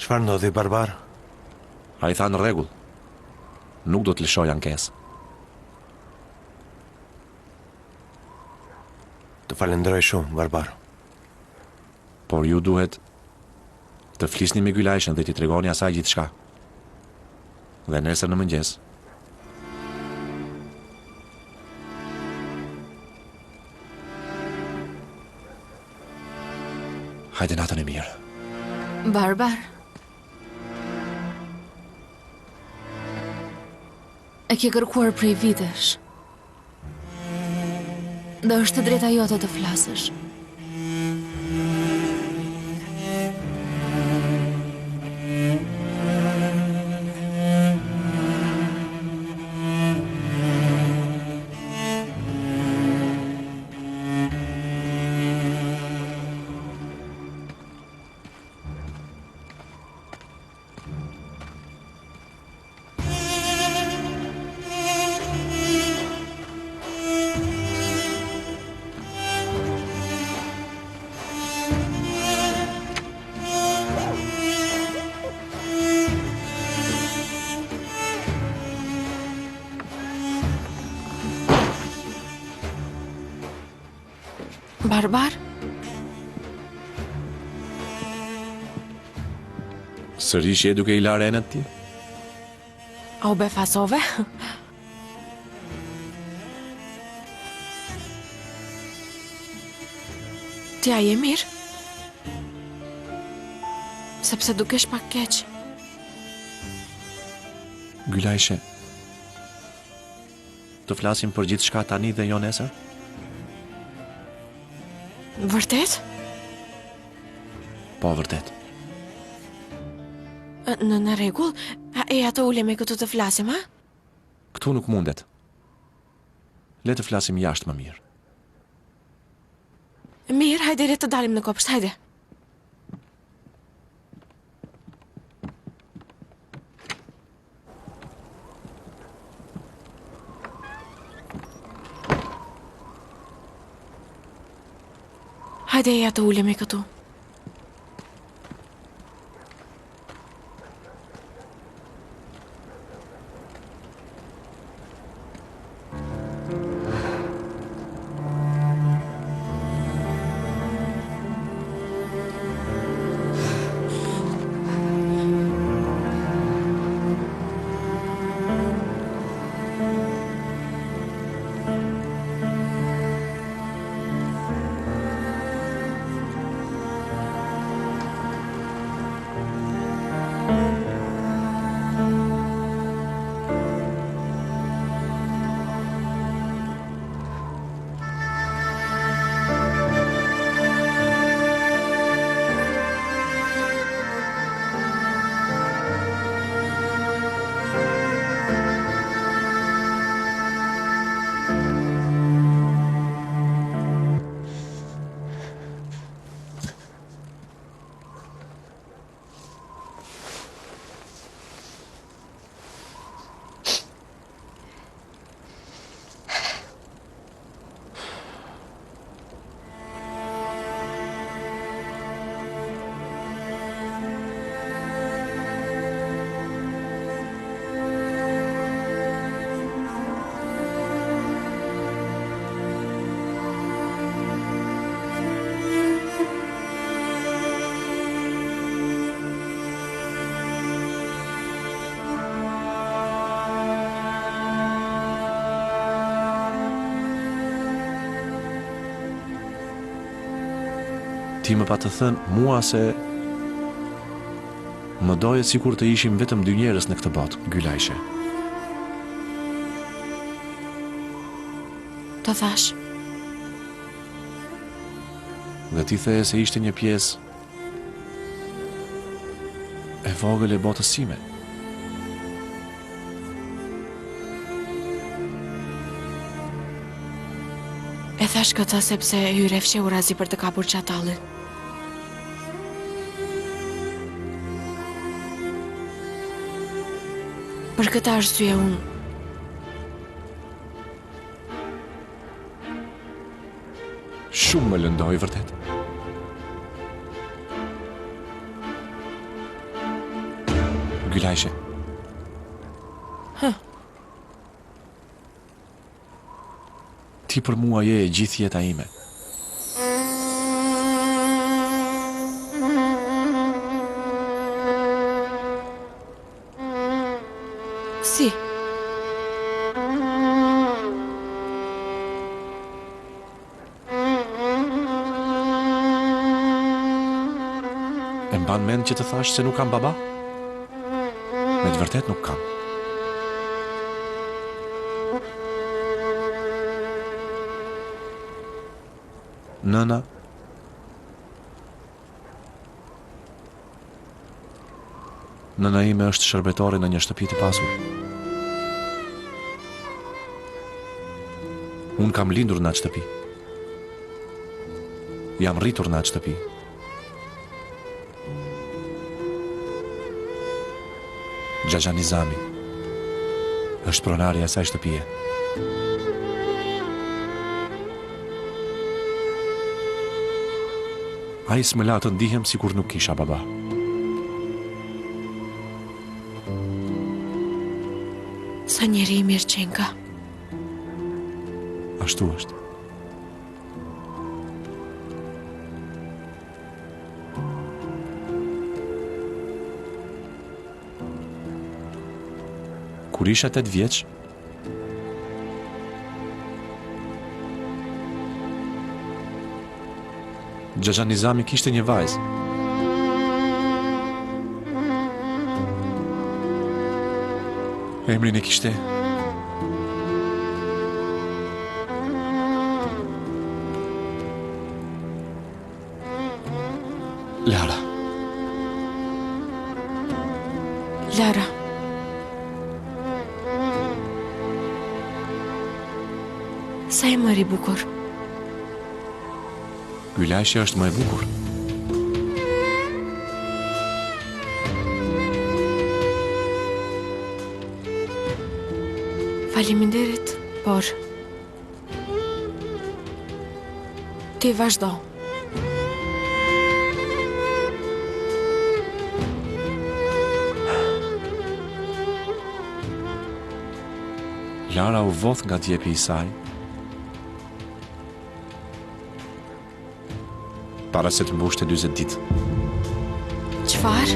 Çfarë ndodhi, Barbar? A i tha në rregull. Nuk do të lëshoj ankesë. Të falenderoj shumë, Barbar. Por ju duhet të flisni me Gylajshën dhe t'i tregoni asaj gjithçka. Dhe nesër në mëngjes hajde natën e mirë. Barbar. E ke kërkuar prej vitesh. Dhe është drejta jote të flasësh. Barbar? Sërish je duke i larë enët ti? A u befasove? Ti a je mirë? Sepse dukesh pak keq. Gylajshe, të flasim për gjithçka tani dhe jo nesër? Vërtet? Po, vërtet. Në rregull, e ato ulemi këtu të flasim, ha? Këtu nuk mundet. Le të flasim jashtë më mirë. Mirë, hajde le të dalim në kopsht, hajde. Hajde ja të ulemi këtu. Ti më pa të thënë mua se më doje sikur të ishim vetëm dy njerëz në këtë botë, Gylajshe. Të thash. Dhe ti the se ishte një pjesë e vogël e botës sime. E thash këtë sepse hyre fshehurazi për të kapur çatallin. Për këtë arsye unë shumë më lëndoj vërtet. Gylajshe. Ti për mua je e gjithë jeta ime. Si? E mban mend që të thash se nuk kam baba? Me të vërtet nuk kam. Nëna ime është shërbetore në një shtëpi të pasur. Unë kam lindur në atë shtëpi. Jam rritur në atë shtëpi. Xhaxha Nizami është pronari i asaj shtëpie. Ai s'më la të ndihem sikur nuk kisha baba. Sa njeri i mirë qenë ka. Ashtu është. Kur isha 8 vjeç, Xhaxha Nizami kishte një vajzë. Emrin e kishte Lara. Lara. Sa e mëri bukur. Gylajshe është më e bukur. Faleminderit, por ti vazhdo. Lara u vodh nga djepi i saj, para se të mbushte 40 ditë. Çfarë?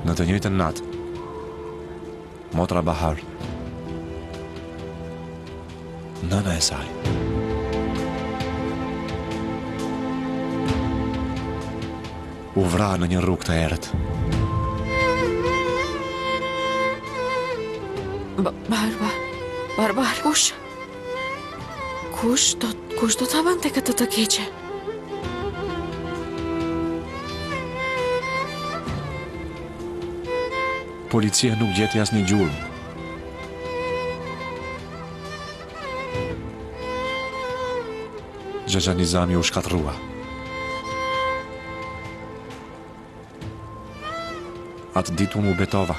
Në të njëjtën natë, motra Bahar, nëna e saj, u vra në një rrugë të errët. Barbar, kush? Kush do ta bante këtë të keqe? Policia nuk gjeti asnjë gjurmë. Xhaxha Nizami u shkatërrua. Atë ditë unë u betova.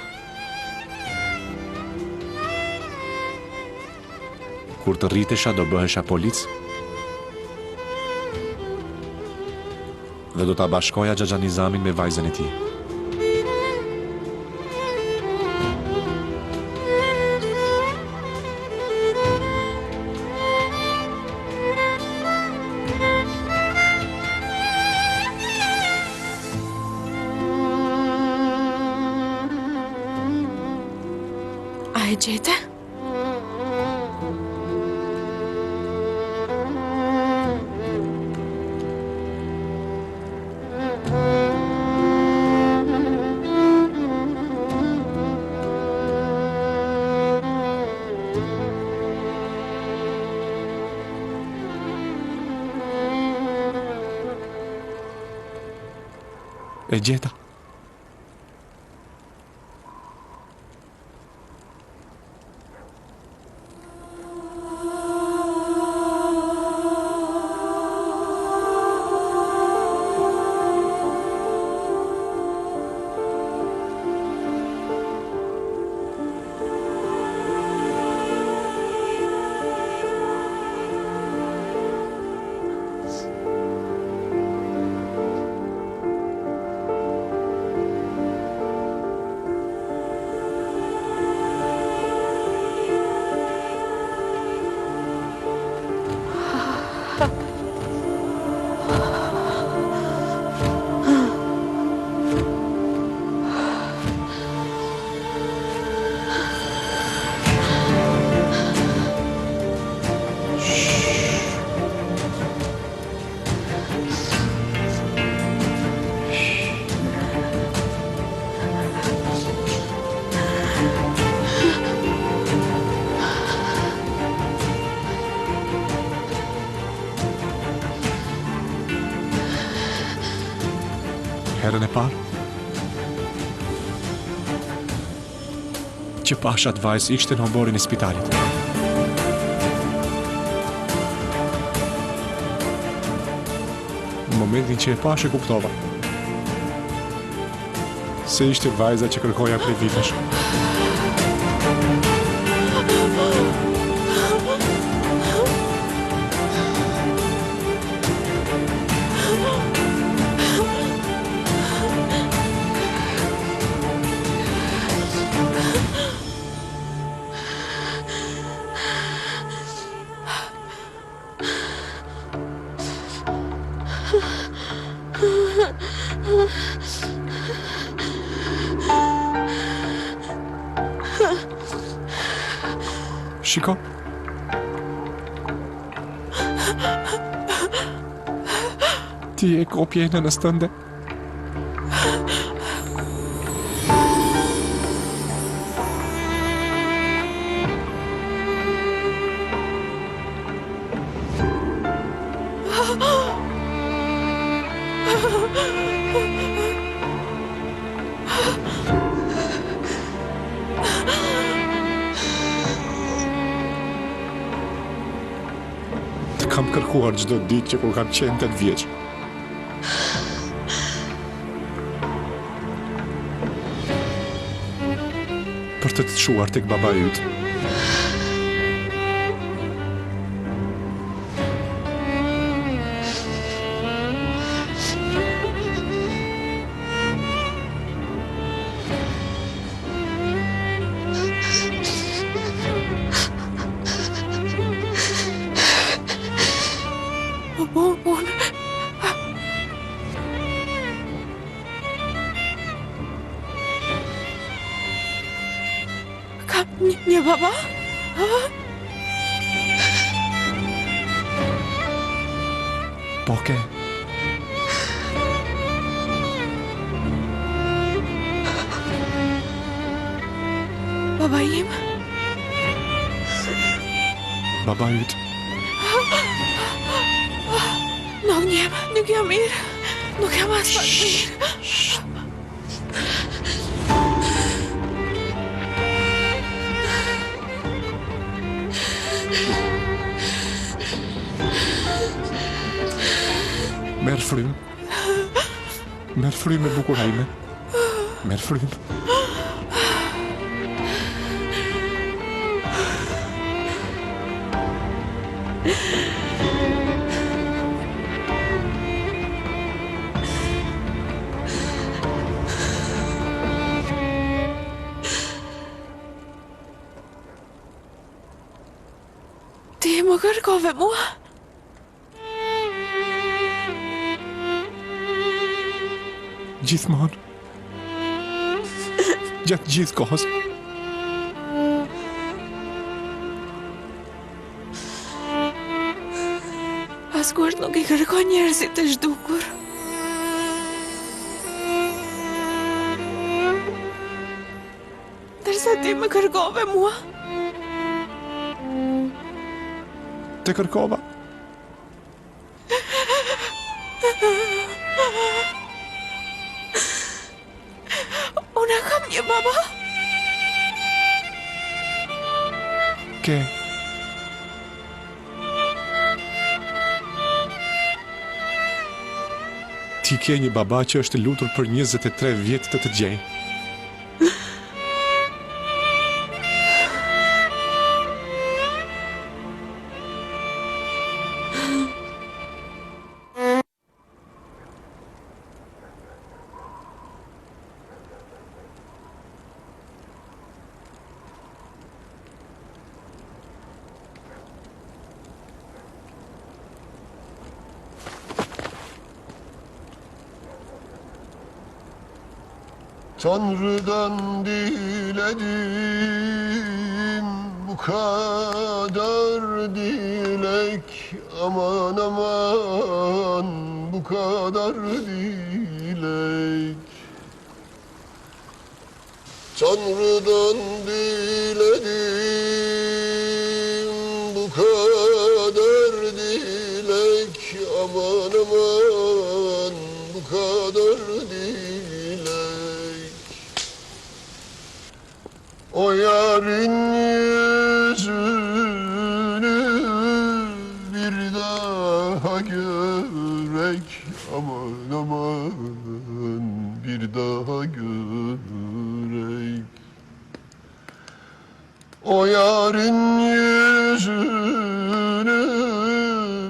Kur të rritesha do bëhesha polic dhe do ta bashkoja Xhaxha Nizamin me vajzën e tij. A e gjete? E gjeta. herën e parë që pashat vajzë ishte në omborin e spitalit. Në momentin që e pash e kuptova se ishte vajza që kërkoja prej vitesh. Shiko. Ti e kopje e nënës tënde. Kam kërkuar çdo ditë që kur kam qenë 8 vjeç. Për të çuar tek baba yt. Nie baba? Poke. Baba im? Baba yt. Nuk jam mirë. Nuk jam as pak mirë. Merë frym. Merë frym e bukurajme. Merë frym. Ti më kërkove mua? Gjithmonë. Gjatë gjithë kohës. Askush nuk I kërkon njerëzit të zhdukur. Ndërsa ti më kërkove mua. Te kërkova. Unë kam një baba. Ke. Ti ke një baba që është lutur për 23 vjet të gjej. Tanrı'dan diledim bu kadar dilek, aman aman bu kadar dilek. Tanrı'dan diledim bu kadar dilek, aman aman bu kadar dilek. yarın yüzünü bir daha görek aman aman bir daha görek. O yarın yüzünü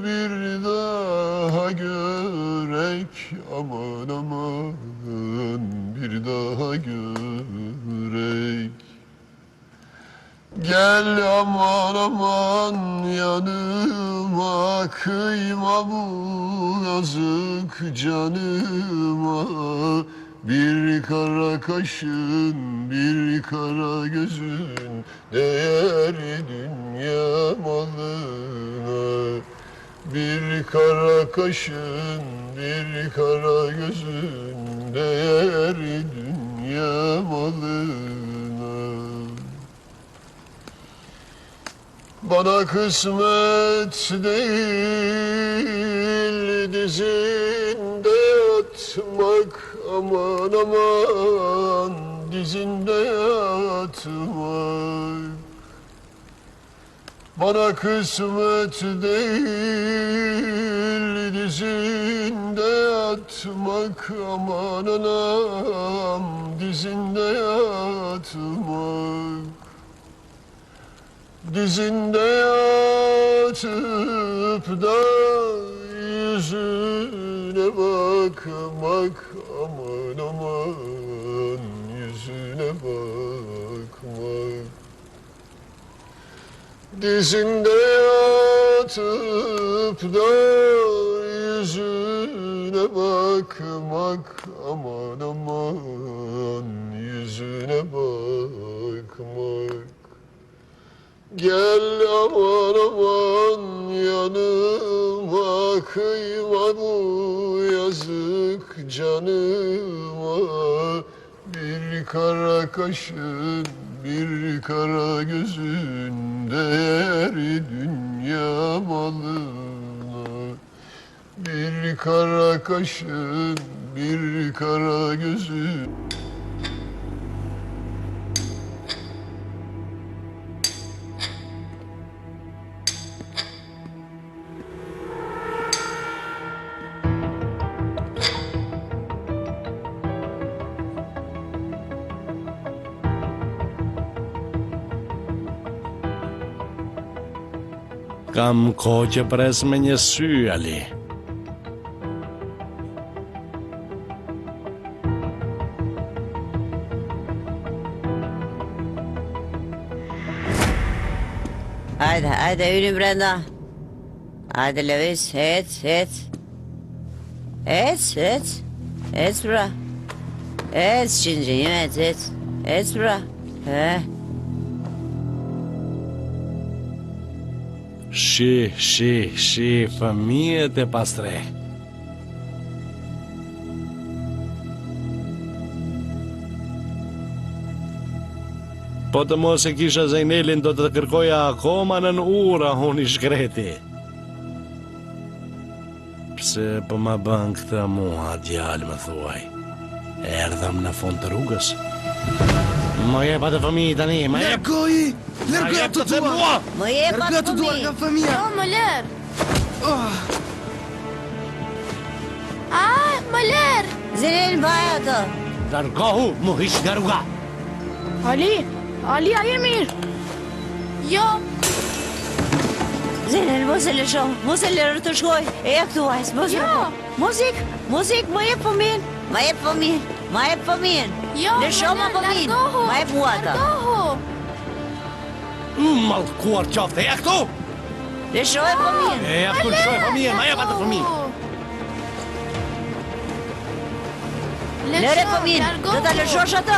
bir daha görek aman aman bir daha görek. Gel aman aman yanıma kıyma bu yazık canıma. Bir kara kaşın, bir kara gözün değer dünya malına. Bir kara kaşın, bir kara gözün değer dünya malına. Bana kısmet değil dizinde yatmak aman aman dizinde yatmak. Bana kısmet değil dizinde yatmak aman anam dizinde yatmak. Dizinde yatıp da yüzüne bakmak aman aman yüzüne bakmak. Dizinde yatıp da yüzüne bakmak aman aman yüzüne bakmak. Gel aman aman yanıma kıyma bu yazık canıma. Bir kara kaşın, bir kara gözün değer dünya malına. Bir kara kaşın, bir kara gözün. Kam kohë që pres me një sy, Ali. Hajde, hyni brenda. Hajde, lëviz, ec. Ec, pra. Ec, qingjinjë, ec. Ec, pra. Shi, fëmijët e pastre. Po të mos e kisha Zejnelin do të kërkoja akoma në ura unë i shkreti. Pse po ma bën këtë mua, djalë më thuaj. Erdhëm në fund të rrugës. Më jep atë fëmijë tani, më jep. Largoji! Largo ato tua! Më jep Largo atë ato tua nga fëmia! Jo, më lër. Më lër. Zinin, vaj ato. Largohu, mu hiq nga rruga. Ali, a je mirë? Jo. Zinin, mos e lësho, mos e lërë të shkoj. E ja këtu vajs, mos Jo. Muzik, më jep fëmin. Ma jep fëmin. Jo, Lësho ma fëmin. largohu. Ma jep mua ato. Largohu. Mallkuar qofte, e këtu! Lësho e fëmin. E ja këtu lëshoj fëmijën, ma jep atë fëmijë. Lëre fëmin, do ta lëshosh atë?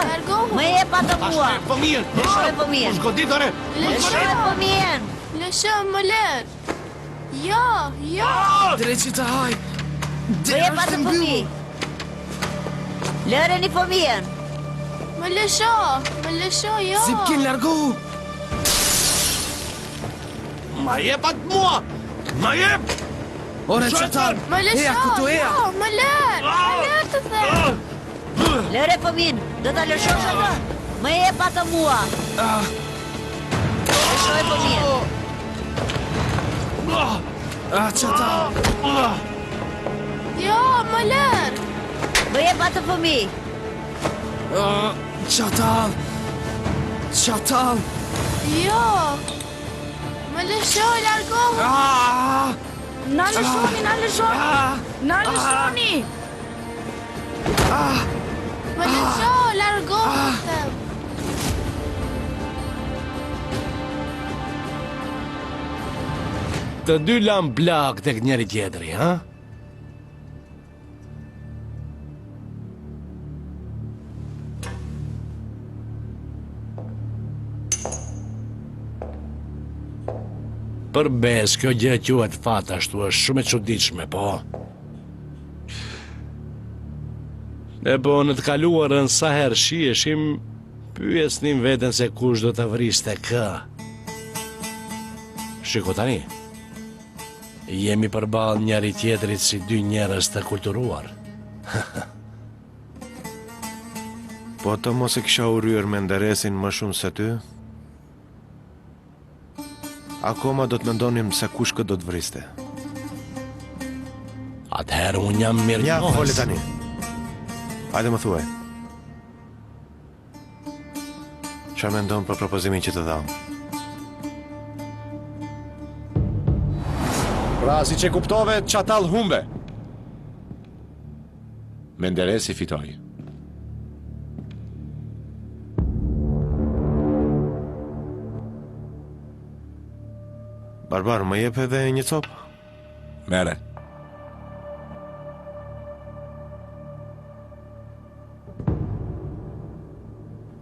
Më jep ato mua. Ashtë e fëmijën! Lësho e fëmin. Shkoditore! Lësho e fëmin. Lësho, më lër. Jo. Drejt që të haj! Më jep atë fëmin. Lëre një fëmijën. Më lësho, jo. Zipkin, largohu! Ma jep atë mua! Ma jep! Ora qëtar! Më lësho. Eja, këtu eja! Jo, më lër. Më lër të them. Lëre fëmin, do ta lëshosh atë? Më jep atë mua. E shoj fëmijën. Çatal. Jo, më lër. Më jep atë fëmijë. Çatal. Çatal. Jo. Më lëshoj, largohu. Na lëshoni, na lëshoni. Na lëshoni. Më lëshoj, largohu. Të dy lam blak tek njëri tjetri, ha? Përbes, kjo gjë quhet fat ashtu, është shumë e çuditshme, po. E po, në të kaluarën sa herë shiheshim, pyesnim veten se kush do të vriste kë. Shiko tani, jemi përballë njëri tjetrit si dy njerëz të kulturuar. Po të mos e kisha urryer Menderesin më shumë se ty, akoma do të mendonim se kush kë do të vriste. Atëherë unë jam mirë Ja, njohës. fole tani. Hajde më thuaj. Çfarë mendon për propozimin që të dham? Pra, si që kuptove, Çatal humbe. Menderesi fitoi. Barbar, më jep edhe një copë? Mere.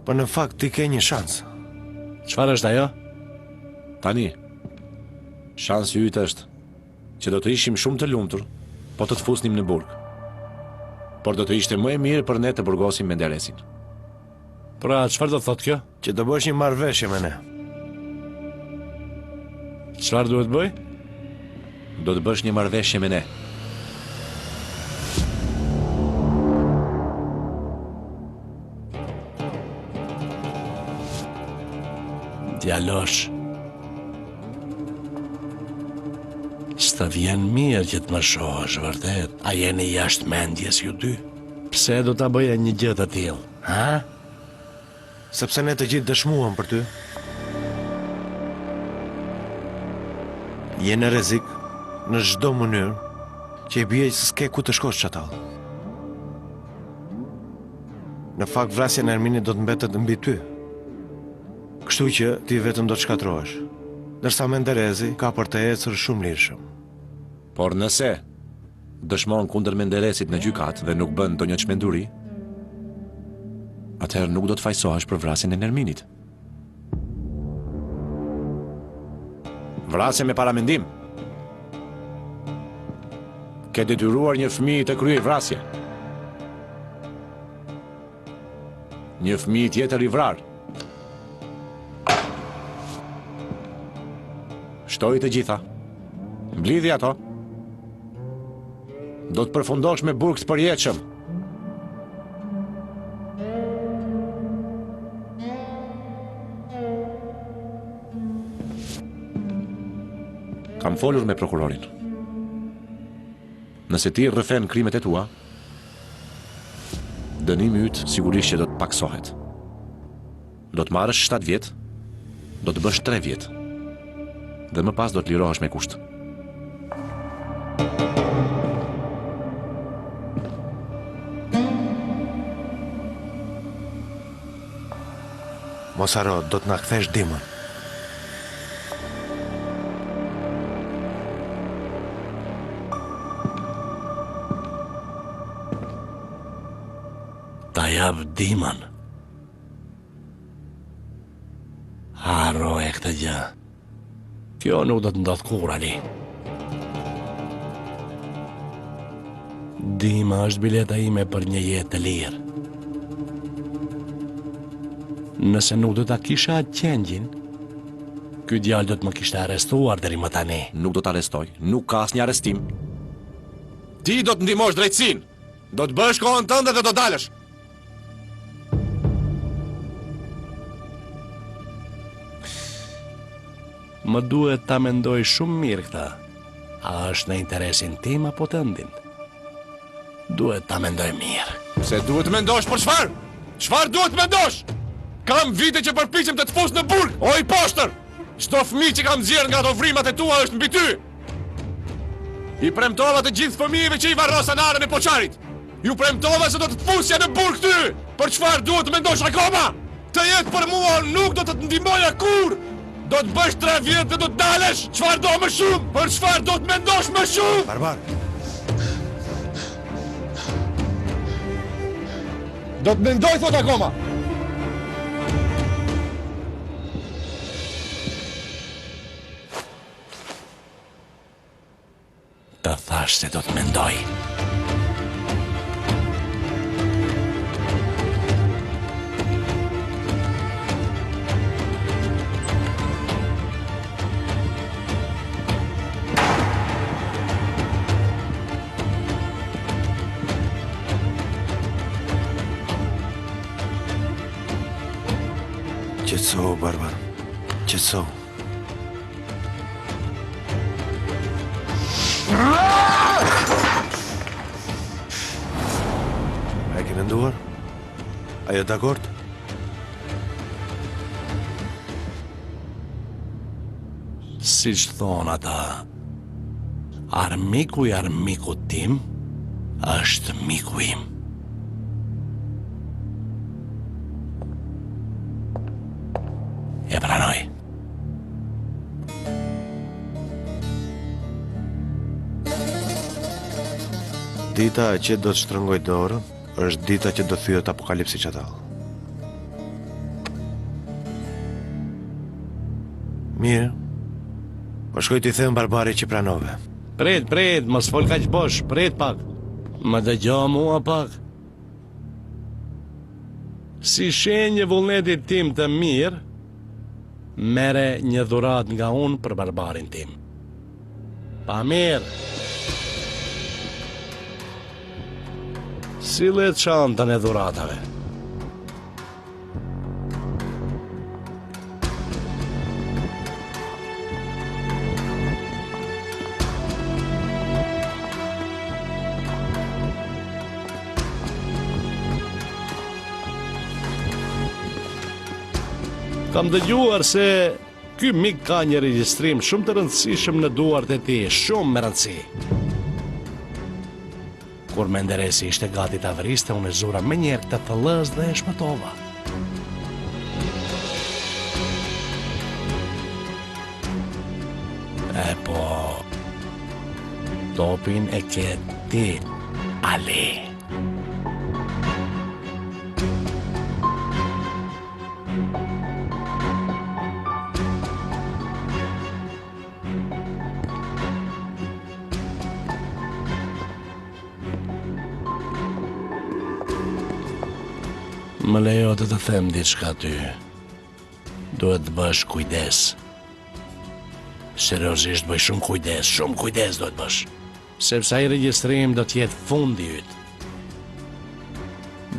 Po në fakt ti ke një shans. Çfarë është ajo? Tani, shansi yt është që do të ishim shumë të lumtur, po të fusnim në burg. Por do të ishte më e mirë për ne të burgosim Menderesin. Pra, çfarë do thotë kjo? Që do bësh një marrëveshje me ne. Çfarë duhet bëj? Do të bësh një marrëveshje me ne. Djalosh. S'ta vjen mirë që të më shohësh, vërtet. A jeni jashtë mendjes ju dy? Pse do ta bëja një gjë të tillë, ha? Sepse ne të gjithë dëshmuam për ty. Je në rrezik në çdo mënyrë që i bie se s'ke ku të shkosh Çatal. Në fakt vrasja në Erminit do të mbetet mbi ty. Kështu që ti vetëm do të shkatrohesh. Ndërsa Menderezi ka për të ecur shumë lirshëm. Por nëse dëshmon kundër Menderesit në gjykat dhe nuk bën ndonjë çmenduri, atëherë nuk do të fajsohesh për vrasjen e Erminit. Vrasje me paramendim. Ke detyruar një fëmijë të kryej vrasje. Një fëmijë tjetër i vrarë. Shtoj të gjitha. Mblidhi ato. Do të përfundosh me burg të përjetshëm. Kam folur me prokurorin. Nëse ti rrëfen krimet e tua, dënimi yt sigurisht që do të paksohet. Do të marrësh 7 vjet, do të bësh 3 vjet. Dhe më pas do të lirohesh me kusht. Mos haro, do të na kthesh dimën. Ta jap dimën. Haro e këtë gjë. Kjo nuk do të ndodhë kur, Ali. Dima është bileta ime për një jetë të lirë. Nëse nuk do ta kisha atë qengjin, ky djalë do të më kishte arrestuar deri më tani. Nuk do të arrestoj, nuk ka asnjë arrestim. Ti do të ndihmosh drejtësinë. Do të bësh kohën tënde dhe do dalësh. Më duhet ta mendoj shumë mirë këta. A është në interesin tim apo të ndin? Duhet ta mendoj mirë. Se duhet të mendosh për çfarë? Çfarë duhet të mendosh? Kam vite që përpiqem të të fus në burg, o i poshtër! Çdo fëmijë që kam nxjerr nga ato vrimat e tua është mbi ty! I premtova të gjithë fëmijëve që i varrosa narën e Poçarit! Ju premtova se do të të fusja në burg ty! Për çfarë duhet të mendosh akoma? Të jetë për mua nuk do të të ndihmoja kur! Do të bësh 3 vjet dhe do të dalesh! Çfarë do më shumë? Për çfarë do të mendosh më shumë? Barbar, Do të mendoj thot akoma! Të thash se do të mendoj. qetësohu, Barbar. Qetësohu. A e ke menduar? A je dakord? Si që thonë ata, armiku i armikut tim është miku im. E pranoj. Dita që do të shtrëngoj dorën është dita që do thyet apokalipsi çatall. Mirë. Po shkoj t'i them Barbarit që pranove. Prit, mos fol kaq bosh, prit pak. Më dëgjo mua pak. Si shenjë vullnetit tim të mirë, mere një dhurat nga unë për Barbarin tim. Pa mirë. Sillet çantën e dhuratave. Kam dëgjuar se ky mik ka një regjistrim shumë të rëndësishëm në duart e tij, shumë me rëndësi. Kur Menderesi ishte gati ta vriste, unë e zura me njerë këtë thëllës dhe e shpëtova. E po, topin e ke ti, Ali. Më lejo të them diçka ty. Duhet të bësh kujdes. Seriozisht bëj shumë kujdes duhet bësh. Sepse ai regjistrim do të jetë fundi yt.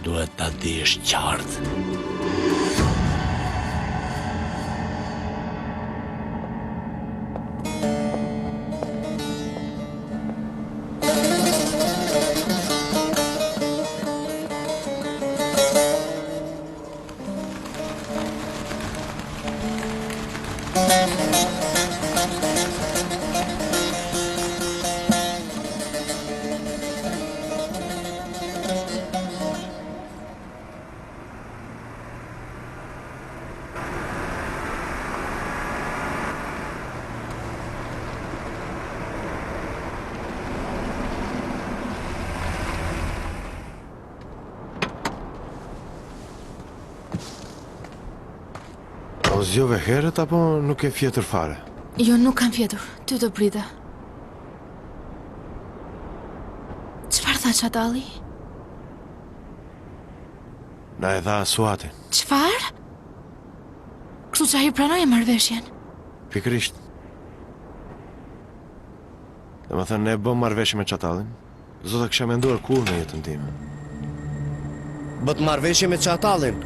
Duhet ta dish qartë. O zgjove herët apo nuk e fjetër fare? Jo, nuk kam fjetur, ty të prita. Çfarë tha çatalli? Na e dha Suatin. Çfarë? Kështu që ai pranoi marrëveshjen. Pikërisht. Domethënë ne bëm marrëveshje me çatallin. Zota kisha menduar kur në jetën time. Bët marrëveshje me çatallin.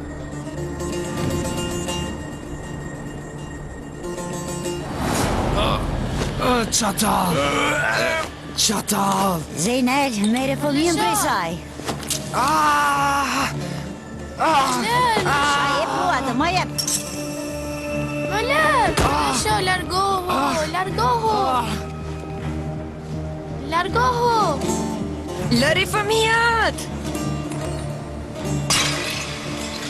Çatall. Zeynel, mere fëmijën prej saj. A jep mua atë, më jep. Më lër! Grisha, largohu! Largohu! Largohu! Lëri fëmijët!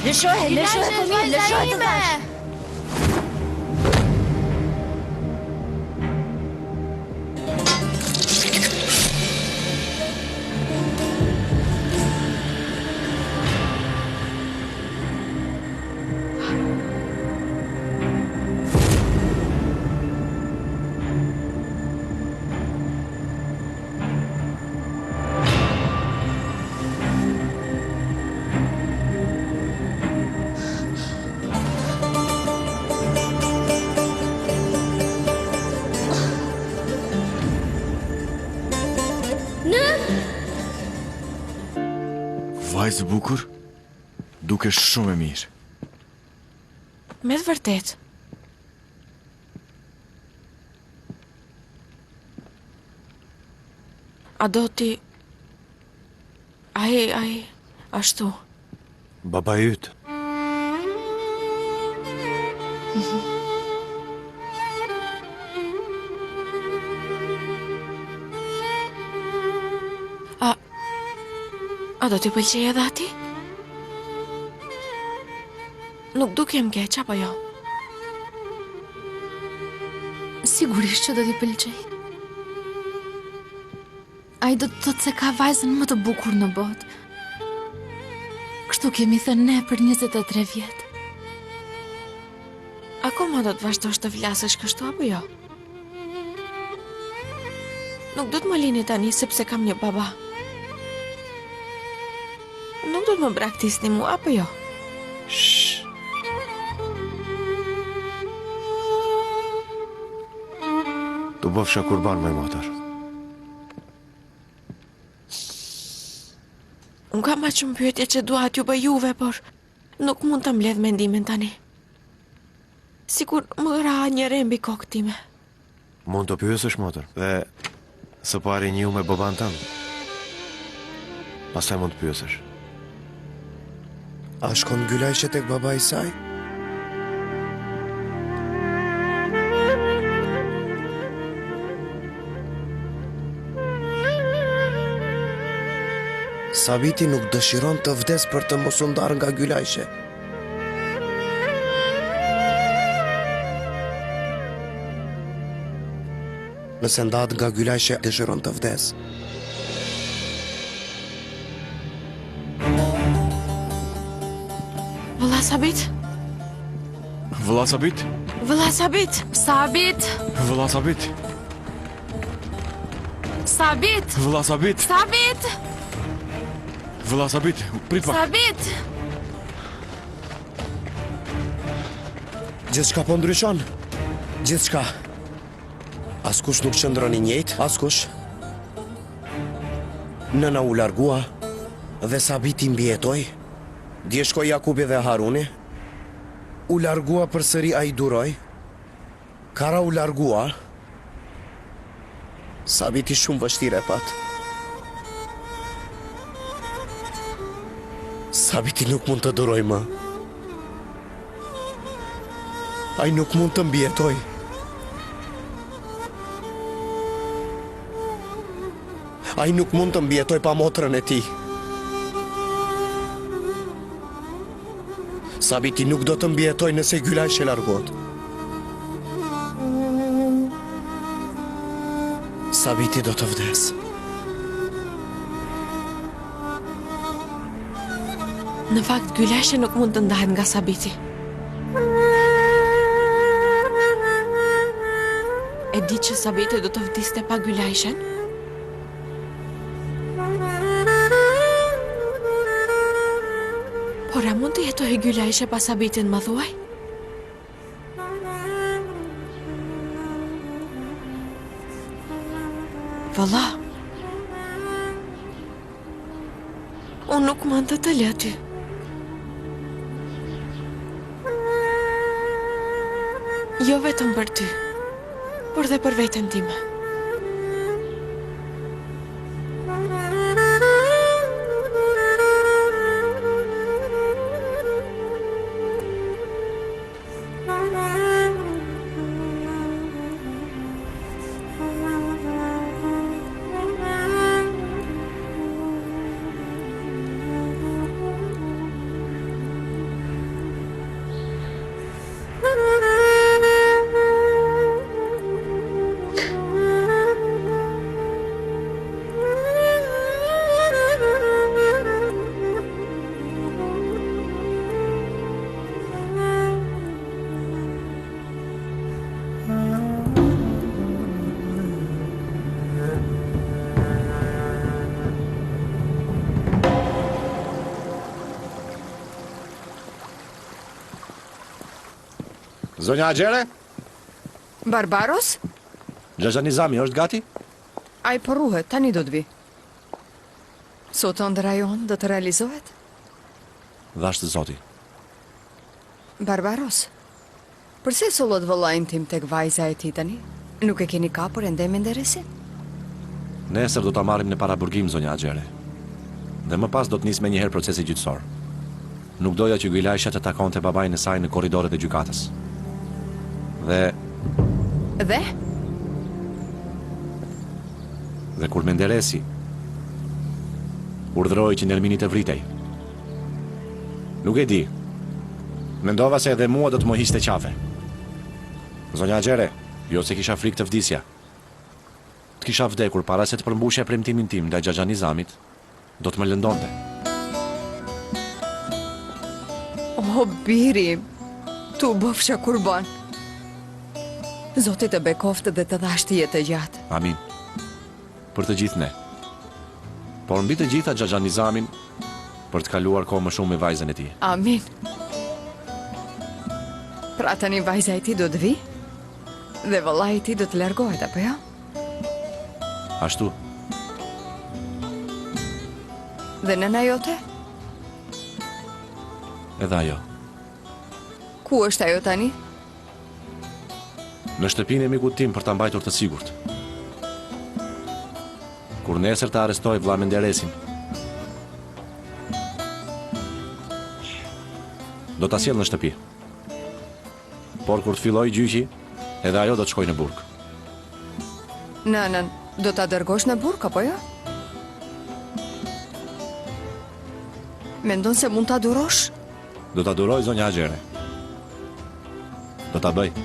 Lëshohe fëmijën, lëshohe të tash. Vajzë bukur, dukesh shumë e mirë. Me të vërtet. A do ti... Ai, ashtu. Baba yt. A do t'i pëlqej edhe ati? Nuk dukem keq, apo jo? Sigurisht që do t'i pëlqej. Ai do të thotë se ka vajzën më të bukur në botë. Kështu kemi thënë ne për 23 vjet. Akoma do të vazhdosh të flasësh kështu, apo jo? Nuk do të më lini tani sepse kam një baba. Nuk do të më braktisni mua, apo jo? Shh. Tu bëfsha kurban me motor. Unë kam aq shumë pyetje që dua t'ju bëj juve, por nuk mund të mbledh mendimin tani. Sikur më ra një re mbi kokë time. Mund të pyesësh motor dhe së pari njiu me baban tënd. Pastaj mund të pyesësh. A shkon Gylajshe tek baba i saj? Sabiti nuk dëshiron të vdes për të mos u ndarë nga Gylajshe. Nëse ndahet nga Gylajshe, dëshiron të vdes. Vëlla Sabit? Vëlla Sabit? Vëlla Sabit? Sabit! Vëlla Sabit? Sabit! Vëlla Sabit? Sabit! Vëlla Sabit, prit pak. Sabit! Gjithçka po ndryshon. Gjithçka. Askush nuk qëndron i njëjtë, askush. Nëna u largua dhe Sabiti mbijetoi. Dje shkoi Jakubi dhe Haruni. U largua përsëri ai duroj. Kara u largua. Sabiti shumë vështirë e pat. Sabiti nuk mund të duroj më. Ai nuk mund të mbijetoj. Ai nuk mund të mbjetoj pa motrën e tij. Sabiti nuk do të mbjetoj nëse Gylajshe largohet. Sabiti do të vdes. Në fakt, Gylajshe nuk mund të ndahet nga Sabiti. E di që Sabiti do të vdiste pa Gylajshen? Por a mund të jetoj Gylajshe pa Sabitin, më thuaj? Vëlla, unë nuk mund të lë ty. Jo vetëm për ty, por dhe për veten time. Zonja Agjere? Barbaros? Xhaxha Nizami është gati? Ai po ruhet, tani do të vi. Sot ëndra jon do të realizohet? Dhashtë zoti. Barbaros, përse sollot vëllain tim tek vajza e tij tani? Nuk e keni kapur ende menderesin? Nesër do ta marrim në paraburgim, zonja Agjere. Dhe më pas do të nis me njëherë procesi gjyqësor. Nuk doja që Gylajsha të takonte babain e saj në korridoret e gjykatës. Dhe kur Menderesi urdhëroi që Nermini të vritej. Nuk e di. Mendova se edhe mua do të më hiqte qafe. Zonja Agjere, jo se kisha frikë të vdisja. Të kisha vdekur para se të përmbushja premtimin tim ndaj Xhaxha Nizamit, do të më lëndonte. O, biri, tu bofsha kurban. Zoti të bekoftë dhe të dhashtë jetë gjatë. Amin. Për të gjithë ne. Por mbi të gjitha Xhaxha Nizamin për të kaluar kohë më shumë me vajzën e tij. Amin. Pra tani vajza e tij do të vi? Dhe vëllai i tij do të largohet, apo jo? Ashtu. Dhe nëna jote? Edhe ajo. Ku është ajo tani? Në shtëpinë e mikut tim për ta mbajtur të sigurt. Kur nesër të arrestoj vlla Menderesin, do ta sjell në shtëpi. Por kur të filloj gjyqi, edhe ajo do të shkojë në burg. Nënën, do ta dërgosh në burg, apo jo? Mendon se mund ta durosh? Do ta duroj, zonja Agjere. Do ta bëj.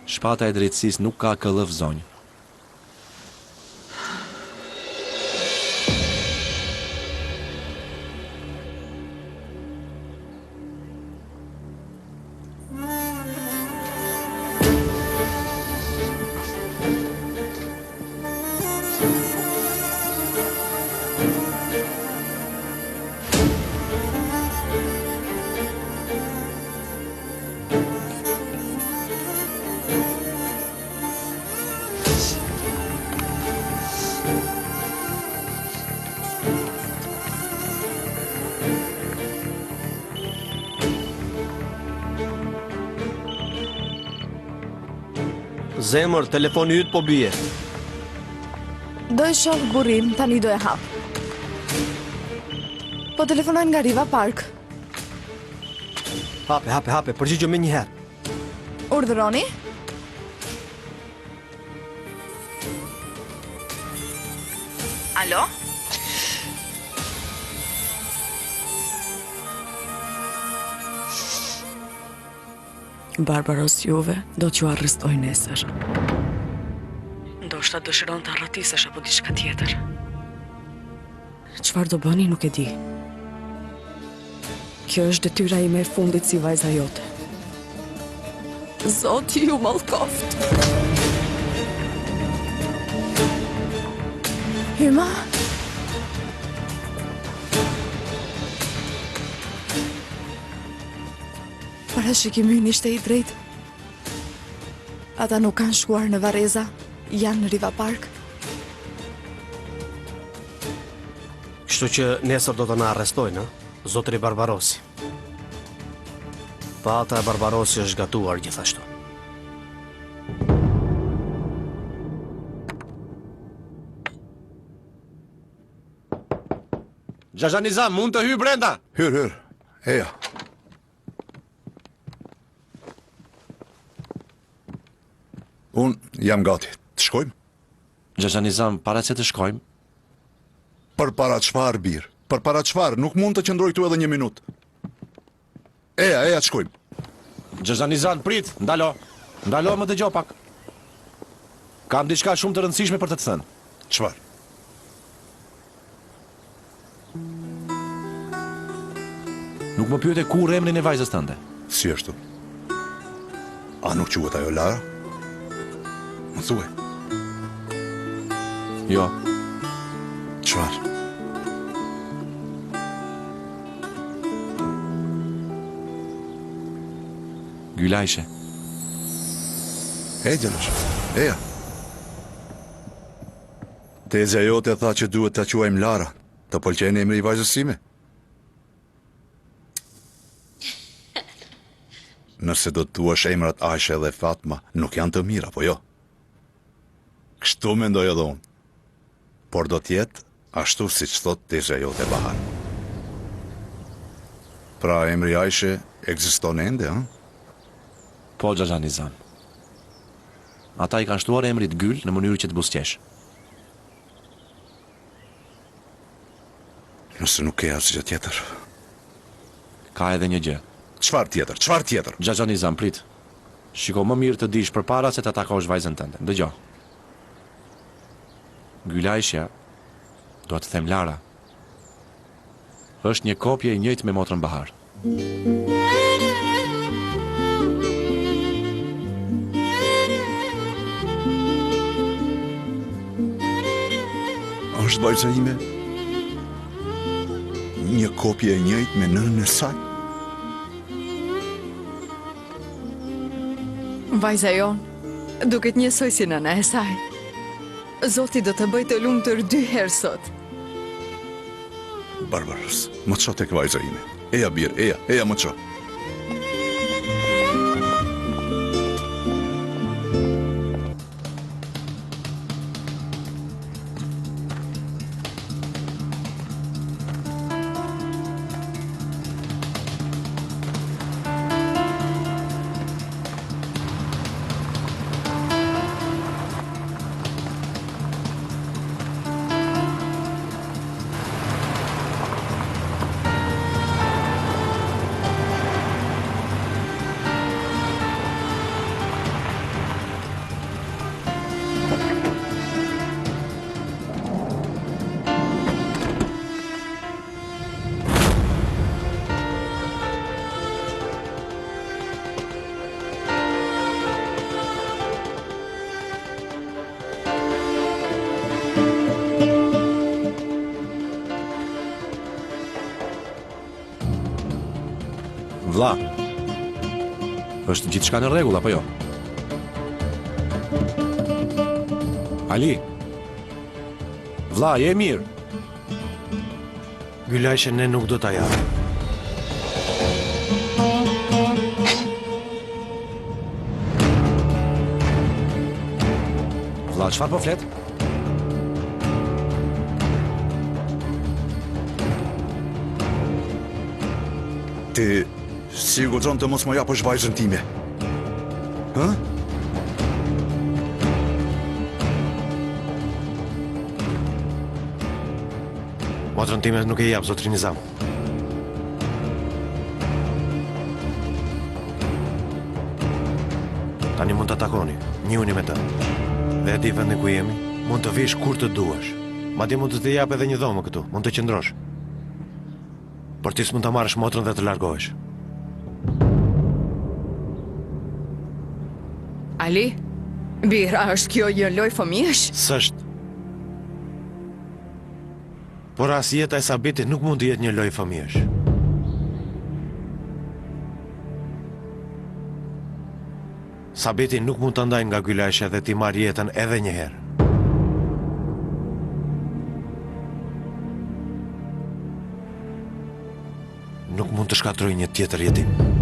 Shpata e drejtësisë nuk ka këllëv zonjë. Zemër, telefoni yt po bie. Do e shoh burrin, tani do e hap. Po telefonojnë nga Riva Park. Hape, përgjigjo me njëherë. Urdhëroni? Alo? Barbaros juve do t'ju arrestoj nesër. Ndoshta dëshiron të arratisësh apo diçka tjetër. Çfarë do bëni nuk e di. Kjo është detyra ime e fundit si vajza jote. Zoti ju mallkoft. Hyma? Parashikimi ynë ishte i drejtë. Ata nuk kanë shkuar në Vareza, janë në Riva Park. Kështu që nesër do të na arrestojnë, zotëri Barbarosi. Pata e Barbarosi është gatuar gjithashtu. Xhaxha Nizam, mund të hyj brenda? Hyr, eja. Unë jam gati. Të shkojmë? Xhaxha Nizam, para se të shkojmë? Për para çfarë, birë? Për para çfarë? Nuk mund të qëndroj këtu edhe 1 minutë. Eja, të shkojmë. Xhaxha Nizam, prit, ndalo. Ndalo më dëgjoj pak. Kam diçka shumë të rëndësishme për të thënë. Çfarë? Nuk më pyete kur emrin e vajzës tënde. Si është? A nuk quhet ajo Lara? Më thuaj. Jo. Çfarë? Gylajshe. Djalosh, eja. Tezja jote tha që duhet ta quajmë Lara. Të pëlqen emri i vajzës time? Nëse do të thuash emrat Aisha dhe Fatma, nuk janë të mira, po jo? Kështu mendoj edhe unë. Por do t'jetë ashtu si që thot tezja jote Bahar. Pra emri Aisha ekziston ende, ha? Po, Xhaxha Nizam. Ata i kanë shtuar emrit Gyl në mënyrë që të buzëqesh. Nëse nuk ke asgjë tjetër. Ka edhe një gjë. Çfarë tjetër? Çfarë tjetër? Xhaxha Nizam, prit. Shiko, më mirë të dish përpara se të takosh vajzën tënde. Dëgjoj. Gylajsha, do të them Lara, është një kopje e njëjtë me motrën Bahar. Është vajza ime një kopje e njëjtë me nënën e saj? Vajza jonë, duket njësoj si nëna e saj. Zoti do të bëj të lumtur 2 herë sot. Barbaros, më ço tek vajza ime. Eja birë, eja më ço. Vlla, është gjithçka në rregull apo jo? Ali. Vlla, je mirë? Gylajshe ne nuk do ta japim. Vlla, çfarë po flet? Ti si guxon të mos më japësh vajzën time? Hë? Motrën time nuk e jap, zotrin Nizam. Tani mund të takoni, njëuni me të. Dhe e di vendin ku jemi, mund të vish kur të duash. Madje mund të të jap edhe një dhomë këtu, mund të qëndrosh. Por ti s'mund ta marrësh motrën dhe të largohesh. Ali, bira, është kjo një loj fëmijësh? S'është. Por as jeta e Sabitit nuk mund të jetë një loj fëmijësh. Sabiti nuk mund të ndaj nga Gylajsha dhe ti marrë jetën edhe një herë. Nuk mund të shkatroj një tjetër jetim.